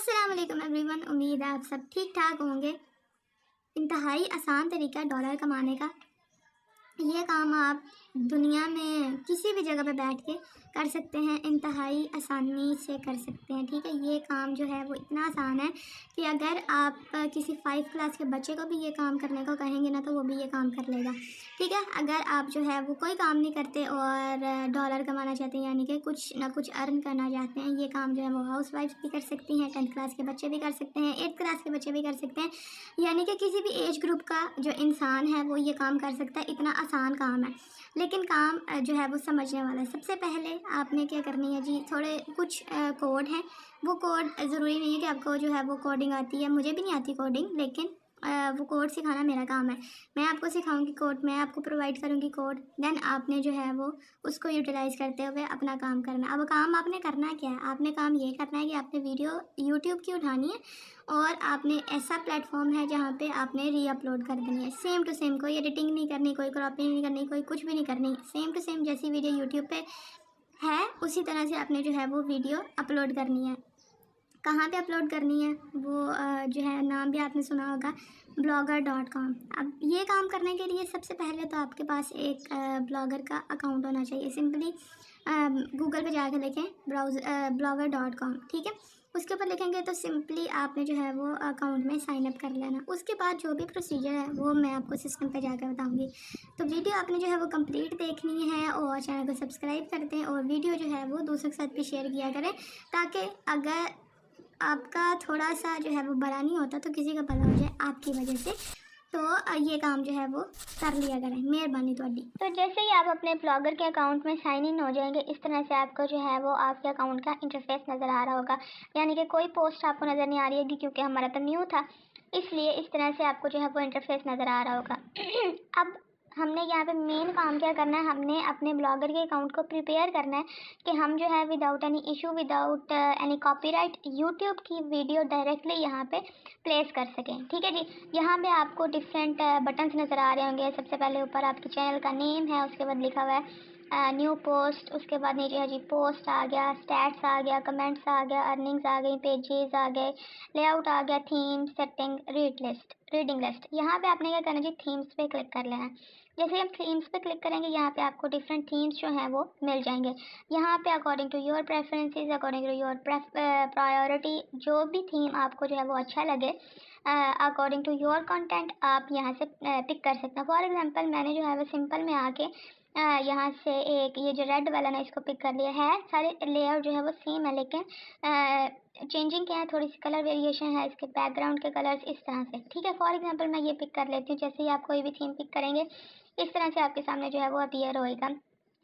अस्सलाम वालेकुम एवरीवन। उम्मीद है आप सब ठीक ठाक होंगे। इंतहाई आसान तरीका डॉलर कमाने का। ये काम आप दुनिया में किसी भी जगह पे बैठ के कर सकते हैं, इंतहाई आसानी से कर सकते हैं। ठीक है, ये काम जो है वो इतना आसान है कि अगर आप किसी 5 क्लास के बच्चे को भी ये काम करने को कहेंगे ना तो वो भी ये काम कर लेगा। ठीक है, अगर आप जो है वो कोई काम नहीं करते और डॉलर कमाना चाहते हैं, यानी कि कुछ ना कुछ अर्न करना चाहते हैं, ये काम जो है वो हाउस वाइफ भी कर सकती हैं, 10th क्लास के बच्चे भी कर सकते हैं, 8th क्लास के बच्चे भी कर सकते हैं, यानी कि किसी भी एज ग्रुप का जो इंसान है वो ये काम कर सकता है। इतना आसान काम है, लेकिन काम जो है वो समझने वाला है। सबसे पहले आपने क्या करनी है जी, थोड़े कुछ कोड हैं। वो कोड ज़रूरी नहीं है कि आपको जो है वो कोडिंग आती है, मुझे भी नहीं आती कोडिंग, लेकिन वो कोड सिखाना मेरा काम है। मैं आपको सिखाऊंगी कोड, मैं आपको प्रोवाइड करूंगी कोड, देन आपने जो है वो उसको यूटिलाइज़ करते हुए अपना काम करना। अब काम आपने करना क्या है, आपने काम ये करना है कि आपने वीडियो यूट्यूब की उठानी है और आपने ऐसा प्लेटफॉर्म है जहाँ पे आपने री अपलोड कर देनी है, सेम टू सेम। कोई एडिटिंग नहीं करनी, कोई क्रॉपिंग नहीं करनी, कोई कुछ भी नहीं करनी, सेम टू सेम जैसी वीडियो यूट्यूब पे है उसी तरह से आपने जो है वो वीडियो अपलोड करनी है। कहाँ पे अपलोड करनी है वो जो है नाम भी आपने सुना होगा, blogger.com। अब ये काम करने के लिए सबसे पहले तो आपके पास एक ब्लॉगर का अकाउंट होना चाहिए। सिंपली गूगल पे जाकर लिखें blogger.com। ठीक है, उसके ऊपर लिखेंगे तो सिंपली आपने जो है वो अकाउंट में साइन अप कर लेना। उसके बाद जो भी प्रोसीजर है वो मैं आपको सिस्टम पे जाकर बताऊंगी। तो वीडियो आपने जो है वो कंप्लीट देखनी है और चैनल को सब्सक्राइब कर दें और वीडियो जो है वो दूसरों के साथ भी शेयर किया करें, ताकि अगर आपका थोड़ा सा जो है वो भला नहीं होता तो किसी का भला हो जाए आपकी वजह से। तो ये काम जो है वो कर लिया करें, मेहरबानी थोड़ी। तो जैसे ही आप अपने ब्लॉगर के अकाउंट में साइन इन हो जाएंगे, इस तरह से आपको जो है वो आपके अकाउंट का इंटरफेस नज़र आ रहा होगा, यानी कि कोई पोस्ट आपको नज़र नहीं आ रही होगी क्योंकि हमारा तो न्यू था, इसलिए इस तरह से आपको जो है वो इंटरफेस नज़र आ रहा होगा। अब हमने यहाँ पे मेन काम क्या करना है, हमने अपने ब्लॉगर के अकाउंट को प्रिपेयर करना है कि हम जो है without any issue, without any copyright YouTube की वीडियो डायरेक्टली यहाँ पे प्लेस कर सकें। ठीक है जी, यहाँ पे आपको डिफरेंट बटन्स नज़र आ रहे होंगे। सबसे पहले ऊपर आपके चैनल का नेम है, उसके बाद लिखा हुआ है न्यू पोस्ट, उसके बाद नीचे है जी पोस्ट आ गया, स्टैट्स आ गया, कमेंट्स आ गया, अर्निंग्स आ गई, पेजेस आ गए, लेआउट आ गया, थीम, सेटिंग, रीडिंग लिस्ट। यहाँ पे आपने क्या करना है जी, थीम्स पे क्लिक कर लेना है। जैसे हम थीम्स पे क्लिक करेंगे, यहाँ पे आपको डिफरेंट थीम्स जो हैं वो मिल जाएंगे। यहाँ पे according to your preferences, according to your priority, जो भी थीम आपको जो है वो अच्छा लगे, अकॉर्डिंग टू योर कंटेंट आप यहाँ से पिक कर सकते हैं। फॉर एग्जांपल मैंने जो है वो सिंपल में आके यहाँ से एक ये जो रेड वाला ना इसको पिक कर लिया है। सारे लेआउट जो है वो सेम है, लेकिन चेंजिंग क्या है, थोड़ी सी कलर वेरिएशन है इसके बैकग्राउंड के कलर्स इस तरह से। ठीक है, फॉर एग्जांपल मैं ये पिक कर लेती हूँ। जैसे ही आप कोई भी थीम पिक करेंगे इस तरह से आपके सामने जो है वो अपीयर होएगा,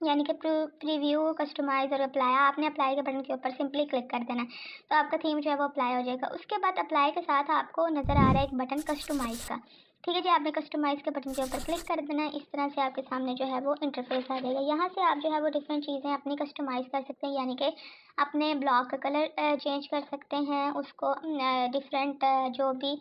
यानी कि प्रीव्यू, कस्टमाइज और अप्लाई। आपने अप्लाई के बटन के ऊपर सिंपली क्लिक कर देना है तो आपका थीम जो है वो अप्लाई हो जाएगा। उसके बाद अप्लाई के साथ आपको नज़र आ रहा है एक बटन कस्टमाइज का। ठीक है जी, आपने कस्टमाइज के बटन के ऊपर क्लिक कर देना है। इस तरह से आपके सामने जो है वो इंटरफेस आ जाएगा। यहाँ से आप जो है वो डिफरेंट चीज़ें अपनी कस्टमाइज़ कर सकते हैं, यानी कि अपने ब्लॉग का कलर चेंज कर सकते हैं, उसको डिफरेंट जो भी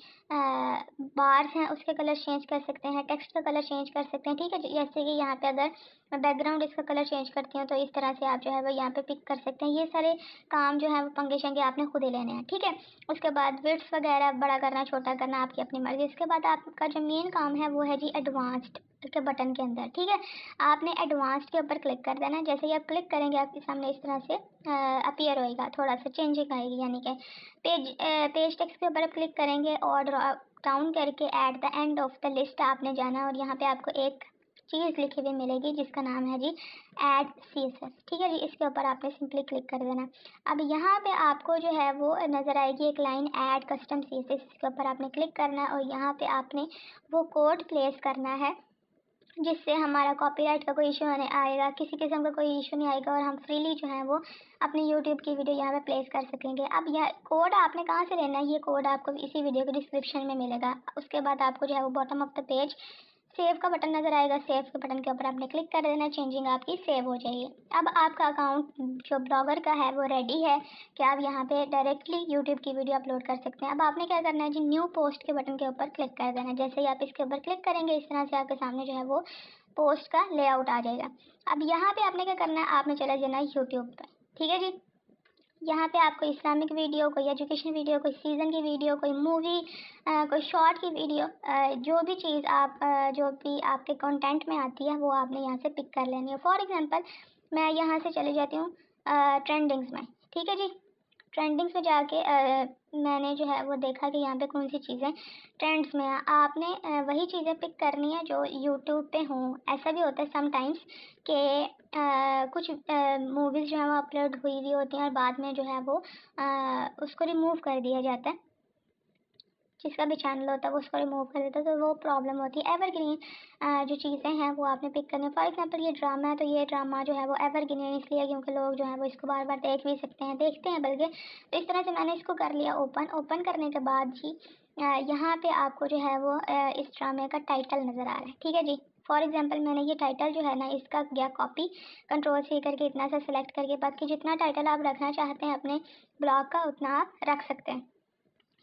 बार्स हैं उसके कलर चेंज कर सकते हैं, टेक्स्ट का कलर चेंज कर सकते हैं। ठीक है, जैसे कि यहाँ पे अगर मैं बैकग्राउंड इसका कलर चेंज करती हूँ तो इस तरह से आप जो है वो यहाँ पे पिक कर सकते हैं। ये सारे काम जो है वो पंगे शंगे आपने खुद ही लेने हैं। ठीक है, उसके बाद विड्थ वगैरह बड़ा करना छोटा करना आपकी अपनी मर्जी। इसके बाद आपका जो मेन काम है वो है जी एडवांस्ड के बटन के अंदर। ठीक है, आपने एडवांस्ड के ऊपर क्लिक कर देना है। जैसे ही आप क्लिक करेंगे आपके सामने इस तरह से अपीयर होएगा, थोड़ा सा चेंजिंग आएगी, यानी कि पेज टेक्स्ट के ऊपर आप क्लिक करेंगे और डाउन करके at the end of the list आपने जाना है और यहाँ पे आपको एक चीज़ लिखी हुई मिलेगी जिसका नाम है जी ऐड CSS। ठीक है जी, इसके ऊपर आपने सिंपली क्लिक कर देना। अब यहाँ पे आपको जो है वो नज़र आएगी एक लाइन ऐड कस्टम CSS, इसके ऊपर आपने क्लिक करना है और यहाँ पे आपने वो कोड प्लेस करना है जिससे हमारा कॉपीराइट का कोई इशू नहीं आएगा, किसी किस्म का कोई इशू नहीं आएगा और हम फ्रीली जो है वो अपनी यूट्यूब की वीडियो यहाँ पे प्लेस कर सकेंगे। अब यह कोड आपने कहाँ से लेना है, ये कोड आपको इसी वीडियो के डिस्क्रिप्शन में मिलेगा। उसके बाद आपको जो है वो bottom of the page save का बटन नज़र आएगा, सेव के बटन के ऊपर आपने क्लिक कर देना, चेंजिंग आपकी सेव हो जाएगी। अब आपका अकाउंट जो ब्लॉगर का है वो रेडी है कि आप यहाँ पे डायरेक्टली यूट्यूब की वीडियो अपलोड कर सकते हैं। अब आपने क्या करना है जी, न्यू पोस्ट के बटन के ऊपर क्लिक कर देना। जैसे ही आप इसके ऊपर क्लिक करेंगे इस तरह से आपके सामने जो है वो पोस्ट का लेआउट आ जाएगा। अब यहाँ पे आपने क्या करना है, आपने चला जाना है यूट्यूब पर। ठीक है जी, यहाँ पे आपको इस्लामिक वीडियो, कोई एजुकेशन वीडियो, कोई सीज़न की वीडियो, कोई मूवी, कोई शॉर्ट की वीडियो, जो भी चीज़ आप जो भी आपके कंटेंट में आती है वो आपने यहाँ से पिक कर लेनी है। फॉर एग्जांपल मैं यहाँ से चले जाती हूँ ट्रेंडिंग्स में, ठीक है जी। ट्रेंडिंग्स में जाके मैंने जो है वो देखा कि यहाँ पे कौन सी चीज़ें ट्रेंड्स में है। आपने वही चीज़ें पिक करनी है जो यूट्यूब पे हों। ऐसा भी होता है समटाइम्स कि कुछ मूवीज़ जो है वो अपलोड हुई हुई होती हैं और बाद में जो है वो उसको रिमूव कर दिया जाता है। जिसका भी चैनल होता है वो उसको रिमूव कर देता है, तो वो प्रॉब्लम होती है। एवरग्रीन जो चीज़ें हैं वो आपने पिक करनी है। फॉर एग्जांपल ये ड्रामा है, तो ये ड्रामा जो है वो एवरग्रीन है इसलिए क्योंकि लोग जो है वो इसको बार बार देख भी सकते हैं, देखते हैं बल्कि। तो इस तरह से मैंने इसको कर लिया ओपन। ओपन करने के बाद जी यहाँ पे आपको जो है वो इस ड्रामे का टाइटल नज़र आ रहा है, ठीक है जी। फॉर एग्जांपल मैंने ये टाइटल जो है ना इसका गया कॉपी, कंट्रोल सी करके इतना सा सिलेक्ट करके, बाकी जितना टाइटल आप रखना चाहते हैं अपने ब्लॉग का उतना आप रख सकते हैं।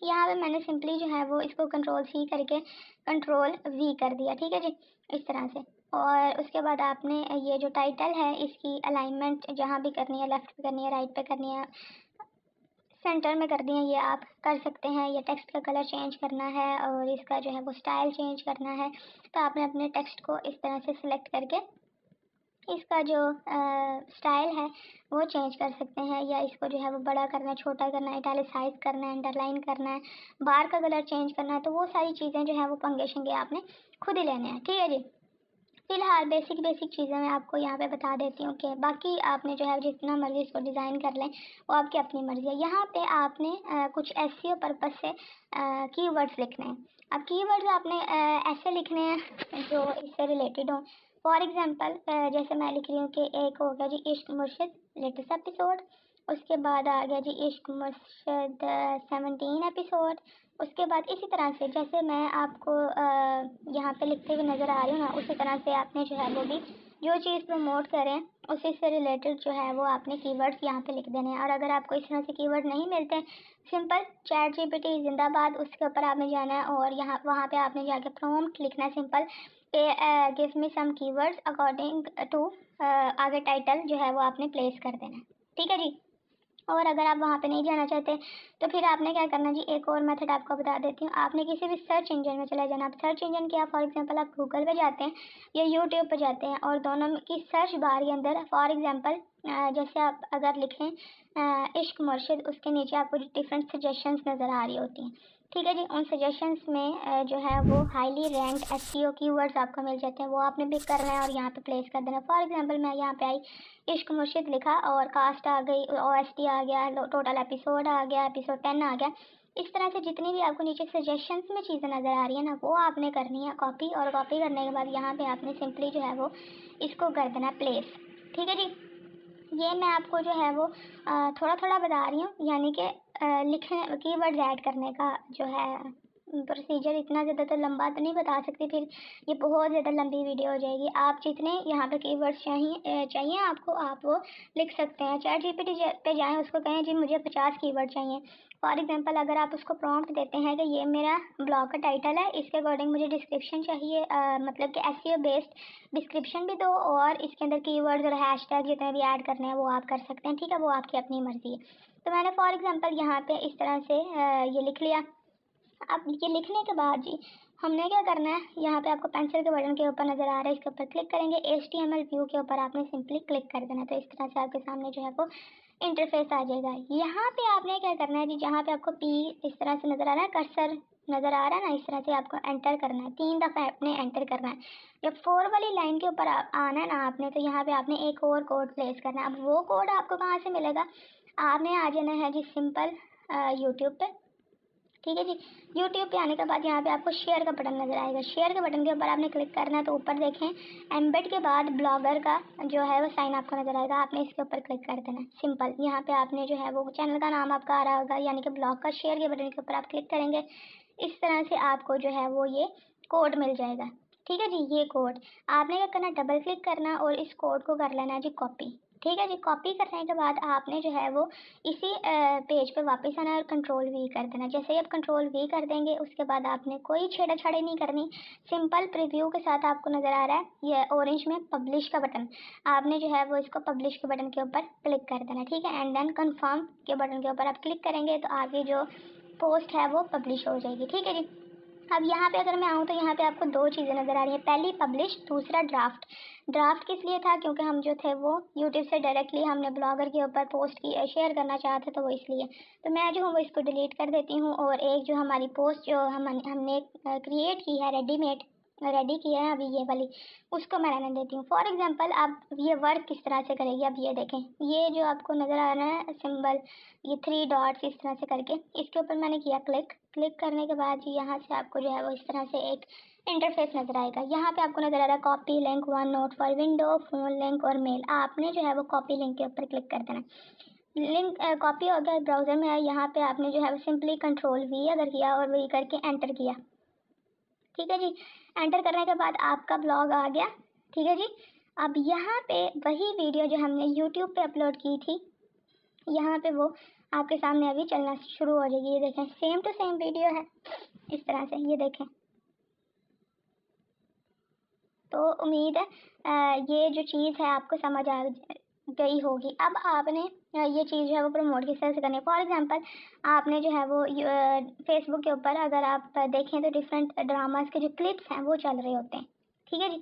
यहाँ पे मैंने सिंपली जो है वो इसको कंट्रोल सी करके कंट्रोल वी कर दिया, ठीक है जी, इस तरह से। और उसके बाद आपने ये जो टाइटल है इसकी अलाइनमेंट जहाँ भी करनी है, लेफ़्ट पे करनी है, राइट पे करनी है, सेंटर में कर दी है, ये आप कर सकते हैं। ये टेक्स्ट का कलर चेंज करना है और इसका जो है वो स्टाइल चेंज करना है, तो आपने अपने टेक्स्ट को इस तरह से सिलेक्ट करके इसका जो स्टाइल है वो चेंज कर सकते हैं, या इसको जो है वो बड़ा करना है, छोटा करना है, इटैलिसाइज करना है, अंडरलाइन करना है, बार का कलर चेंज करना है, तो वो सारी चीज़ें जो है वो पंगे शंगे आपने खुद ही लेने हैं, ठीक है जी। फिलहाल बेसिक बेसिक चीज़ें मैं आपको यहाँ पे बता देती हूँ कि बाकी आपने जो है जितना मर्ज़ी इसको डिज़ाइन कर लें, वो आपकी अपनी मर्ज़ी है। यहाँ पे आपने कुछ एसईओ पर्पस से कीवर्ड्स लिखने हैं। अब कीवर्ड्स आपने ऐसे लिखने हैं जो इससे रिलेटेड हों। फॉर एग्जांपल जैसे मैं लिख रही हूँ कि एक हो गया जी इश्क मुर्शिद लेटेस्ट एपिसोड, उसके बाद आ गया जी इश्क मुर्शिद 17 एपिसोड, उसके बाद इसी तरह से जैसे मैं आपको यहाँ पे लिखते हुए नज़र आ रही हूँ ना, उसी तरह से आपने जो है वो भी जो चीज़ प्रमोट करें उसी से रिलेटेड जो है वो आपने कीवर्ड्स यहाँ पे लिख देने हैं। और अगर आपको इस तरह से कीवर्ड नहीं मिलते, सिंपल चैट जीपीटी जिंदाबाद, उसके ऊपर आपने जाना है और यहाँ वहाँ पे आपने जाके प्रॉम्प्ट लिखना है simple give me some keywords according to, आगे टाइटल जो है वो आपने प्लेस कर देना है, ठीक है जी। और अगर आप वहाँ पे नहीं जाना चाहते तो फिर आपने क्या करना जी, एक और मेथड आपको बता देती हूँ। आपने किसी भी सर्च इंजन में चले जाना। आप सर्च इंजन क्या, फॉर एग्जांपल आप गूगल पे जाते हैं या यूट्यूब पे जाते हैं और दोनों की सर्च बार के अंदर फॉर एग्जांपल जैसे आप अगर लिखें इश्क मुर्शिद, उसके नीचे आपको डिफरेंट सजेशंस नज़र आ रही होती हैं, ठीक है जी। उन सजेशंस में जो है वो हाईली रैंक्ड एसईओ कीवर्ड्स आपको मिल जाते हैं, वो आपने पिक करना है और यहाँ पे प्लेस कर देना। फॉर एग्जांपल मैं यहाँ पे आई, इश्क मुर्शिद लिखा और कास्ट आ गई, ओएसटी आ गया, टोटल एपिसोड आ गया, एपिसोड 10 आ गया। इस तरह से जितनी भी आपको नीचे सजेशंस में चीज़ें नज़र आ रही है ना, वो आपने करनी है कॉपी, और कॉपी करने के बाद यहाँ पे आपने सिंपली जो है वो इसको कर देना प्लेस, ठीक है जी। ये मैं आपको जो है वो थोड़ा थोड़ा बता रही हूँ, यानी कि लिखने कीवर्ड्स ऐड करने का जो है प्रोसीजर। इतना ज़्यादा तो लंबा तो नहीं बता सकती, फिर ये बहुत ज़्यादा लंबी वीडियो हो जाएगी। आप जितने यहाँ पे कीवर्ड्स चाहिए आपको, आप वो लिख सकते हैं। चैट जीपीटी पे जाएं, उसको कहें जी मुझे 50 कीवर्ड चाहिए। फॉर एग्जांपल अगर आप उसको प्रॉम्प्ट देते हैं कि ये मेरा ब्लॉग का टाइटल है, इसके अकॉर्डिंग मुझे डिस्क्रिप्शन चाहिए, मतलब कि एसईओ बेस्ड डिस्क्रिप्शन भी दो, और इसके अंदर कीवर्ड्स और हैशटैग जितने भी ऐड करने हैं वो आप कर सकते हैं, ठीक है, वो आपकी अपनी मर्ज़ी है। तो मैंने फॉर एग्जांपल यहाँ पे इस तरह से ये लिख लिया। अब ये लिखने के बाद जी हमने क्या करना है, यहाँ पे आपको पेंसिल के बटन के ऊपर नज़र आ रहा है, इसके ऊपर क्लिक करेंगे, HTML व्यू के ऊपर आपने सिंपली क्लिक कर देना। तो इस तरह से आपके सामने जो है वो इंटरफेस आ जाएगा। यहाँ पे आपने क्या करना है जी, जहाँ पे आपको पी इस तरह से नज़र आ रहा है, कर्सर नज़र आ रहा है ना, इस तरह से आपको एंटर करना है, 3 दफ़ा आपने एंटर करना है। जब 4 वाली लाइन के ऊपर आना है ना आपने, तो यहाँ पे आपने एक और कोड प्लेस करना है। अब वो कोड आपको कहाँ से मिलेगा, आपने आ जाना है जी सिंपल यूट्यूब पे, ठीक है जी। यूट्यूब पे आने के बाद यहाँ पे आपको शेयर का बटन नजर आएगा, शेयर के बटन के ऊपर आपने क्लिक करना है। तो ऊपर देखें एम्बेड के बाद ब्लॉगर का जो है वो साइन आपको नजर आएगा, आपने इसके ऊपर क्लिक कर देना है सिंपल। यहाँ पे आपने जो है वो चैनल का नाम आपका आ रहा होगा, यानी कि ब्लॉग का शेयर के बटन के ऊपर आप क्लिक करेंगे, इस तरह से आपको जो है वो ये कोड मिल जाएगा, ठीक है जी। ये कोड आपने क्या करना है, डबल क्लिक करना और इस कोड को कर लेना है जी कॉपी, ठीक है जी। कॉपी करने के बाद आपने जो है वो इसी पेज पे वापस आना और कंट्रोल वी कर देना। जैसे ही आप कंट्रोल वी कर देंगे उसके बाद आपने कोई छेड़छाड़ी नहीं करनी। सिंपल प्रीव्यू के साथ आपको नज़र आ रहा है ये ऑरेंज में पब्लिश का बटन, आपने जो है वो इसको पब्लिश के बटन के ऊपर क्लिक कर देना। ठीक है, एंड देन कन्फर्म के बटन के ऊपर आप क्लिक करेंगे तो आगे जो पोस्ट है वो पब्लिश हो जाएगी। ठीक है जी। अब यहाँ पे अगर मैं आऊँ तो यहाँ पे आपको दो चीज़ें नज़र आ रही हैं, पहली पब्लिश, दूसरा ड्राफ्ट। ड्राफ्ट किस लिए था, क्योंकि हम जो थे वो यूट्यूब से डायरेक्टली हमने ब्लॉगर के ऊपर पोस्ट की शेयर करना चाहते तो वो इसलिए, तो मैं जो हूँ वो इसको डिलीट कर देती हूँ और एक जो हमारी पोस्ट जो हमने क्रिएट की है, रेडी किया है अभी ये वाली, उसको मैं रहने देती हूँ। फॉर एग्जांपल अब ये वर्क किस तरह से करेगी, अब ये देखें, ये जो आपको नज़र आ रहा है सिंबल, ये 3 डॉट्स इस तरह से करके, इसके ऊपर मैंने किया क्लिक करने के बाद यहाँ से आपको जो है वो इस तरह से एक इंटरफेस नज़र आएगा। यहाँ पे आपको नज़र आ रहा है copy link, one note for window, phone link और मेल। आपने जो है वो कॉपी लिंक के ऊपर क्लिक कर देना। लिंक कॉपी हो गया, ब्राउज़र में आया, यहाँ पे आपने जो है वो सिंपली कंट्रोल वी अगर किया और वही करके एंटर किया। ठीक है जी, एंटर करने के बाद आपका ब्लॉग आ गया। ठीक है जी। अब यहाँ पे वही वीडियो जो हमने यूट्यूब पे अपलोड की थी, यहाँ पे वो आपके सामने अभी चलना शुरू हो जाएगी। ये देखें, सेम टू सेम वीडियो है इस तरह से, ये देखें। तो उम्मीद है ये जो चीज़ है आपको समझ आ गई होगी। अब आपने ये चीज़ जो है वो प्रमोट किस तरह से करनी है। फॉर एग्जांपल आपने जो है वो फेसबुक के ऊपर अगर आप देखें तो डिफरेंट ड्रामास के जो क्लिप्स हैं वो चल रहे होते हैं। ठीक है जी।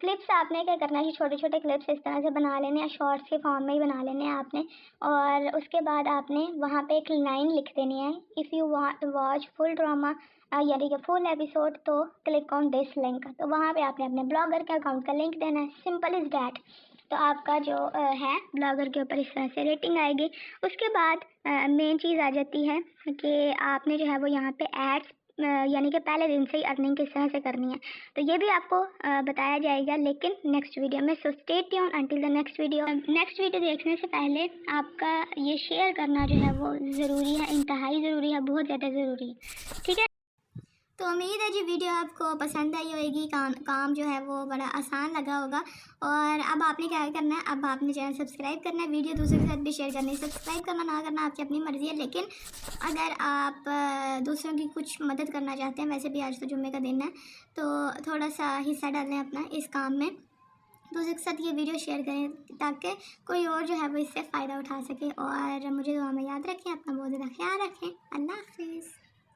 क्लिप्स आपने क्या करना है, छोटे छोटे क्लिप्स इस तरह से बना लेने हैं, शॉर्ट्स के फॉर्म में ही बना लेने हैं आपने। और उसके बाद आपने वहाँ पे एक लाइन लिख देनी है, if you watch full drama यानी कि फुल एपिसोड तो क्लिक ऑन दिस लिंक। तो वहाँ पे आपने अपने ब्लॉगर के अकाउंट का लिंक देना है, सिंपल इज़ डैट। तो आपका जो है ब्लॉगर के ऊपर इस तरह से रेटिंग आएगी। उसके बाद मेन चीज़ आ जाती है कि आपने जो है वो यहाँ पे एड्स यानी कि पहले दिन से ही अर्निंग किस तरह से करनी है, तो ये भी आपको बताया जाएगा लेकिन नेक्स्ट वीडियो में। So stay tune until the next video. Next video देखने से पहले आपका ये शेयर करना जो है वो ज़रूरी है, इंतहाई ज़रूरी है, बहुत ज़्यादा ज़रूरी है। ठीक है, तो उम्मीद है जी वीडियो आपको पसंद आई होगी। काम जो है वो बड़ा आसान लगा होगा। और अब आपने क्या करना है, अब आपने चैनल सब्सक्राइब करना है, वीडियो दूसरों के साथ भी शेयर करनी है। सब्सक्राइब करना ना करना आपकी अपनी मर्ज़ी है, लेकिन अगर आप दूसरों की कुछ मदद करना चाहते हैं, वैसे भी आज तो जुम्मे का दिन है, तो थोड़ा सा हिस्सा डालें अपना इस काम में, दूसरों के साथ ये वीडियो शेयर करें ताकि कोई और जो है वो इससे फ़ायदा उठा सके। और मुझे दुआ में याद रखें, अपना बहुत ज़्यादा ख्याल रखें। अल्लाह हाफिज़।